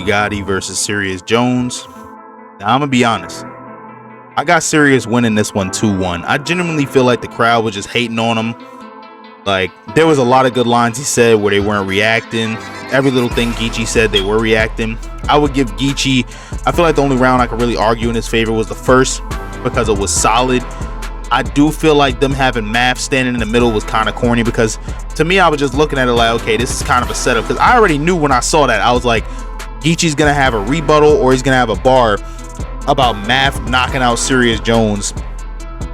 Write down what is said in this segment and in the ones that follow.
Geechi Gotti versus Serius Jones. Now, I'm gonna be honest. I got Serius winning this one 2-1. I genuinely feel like the crowd was just hating on him. Like, there was a lot of good lines he said where they weren't reacting. Every little thing Geechi said, they were reacting. I would give Geechi, I feel like the only round I could really argue in his favor was the first, because it was solid. I do feel like them having Math standing in the middle was kind of corny, because to me, I was just looking at it like, okay, this is kind of a setup, because I already knew when I saw that. I was like, Geechi's gonna have a rebuttal, or he's gonna have a bar about Math knocking out Serius Jones,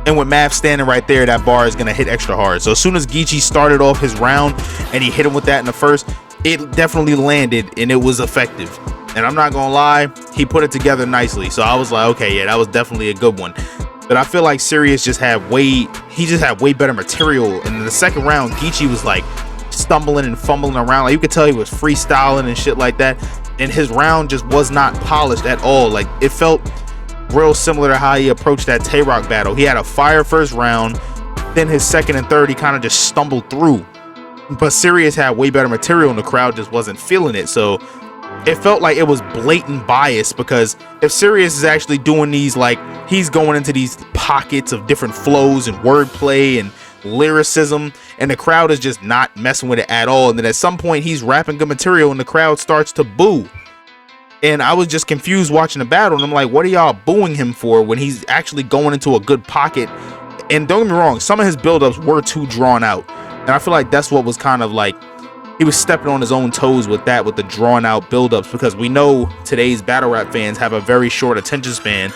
and with Math standing right there, that bar is gonna hit extra hard. So as soon as Geechi started off his round and he hit him with that in the first, it definitely landed and it was effective. And I'm not gonna lie, he put it together nicely. So I was like, okay, yeah, that was definitely a good one. But I feel like Serius just had way better material. And in the second round, Geechi was like stumbling and fumbling around. Like, you could tell he was freestyling and shit like that. And his round just was not polished at all. Like, it felt real similar to how he approached that Tay-Rock battle. He had a fire first round, then his second and third, he kind of just stumbled through. But Serius had way better material and the crowd just wasn't feeling it. So it felt like it was blatant bias, because if Serius is actually doing these, like, he's going into these pockets of different flows and wordplay and lyricism, and the crowd is just not messing with it at all. And then at some point he's rapping good material and the crowd starts to boo. And I was just confused watching the battle, and I'm like, what are y'all booing him for when he's actually going into a good pocket? And don't get me wrong, some of his buildups were too drawn out, and I feel like that's what was kind of like, he was stepping on his own toes with that, with the drawn out buildups, because we know today's battle rap fans have a very short attention span,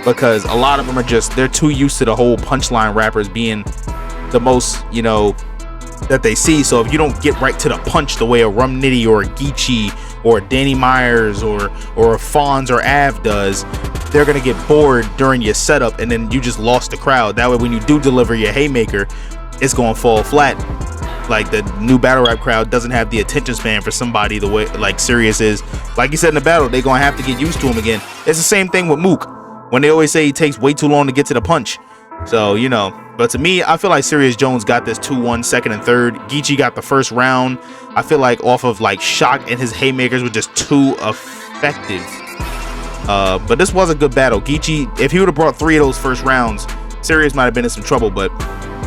because a lot of them are just, they're too used to the whole punchline rappers being the most, you know, that they see. So if you don't get right to the punch the way a Rum Nitty or a Geechi or a Danny Myers or a Fonz or Av does, they're gonna get bored during your setup, and then you just lost the crowd. That way, when you do deliver your haymaker, it's gonna fall flat. Like, the new battle rap crowd doesn't have the attention span for somebody the way like Serius is. Like he said in the battle, they're gonna have to get used to him again. It's the same thing with Mook, when they always say he takes way too long to get to the punch. So, you know, but to me, I feel like Serius Jones got this 2-1 second and third. Geechi got the first round. I feel like off of like shock, and his haymakers were just too effective. But this was a good battle. Geechi, if he would have brought 3 of those first rounds, Serius might have been in some trouble, but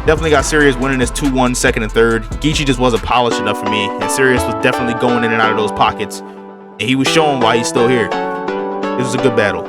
definitely got Serius winning this 2-1 second and third. Geechi just wasn't polished enough for me, and Serius was definitely going in and out of those pockets, and he was showing why he's still here. This was a good battle.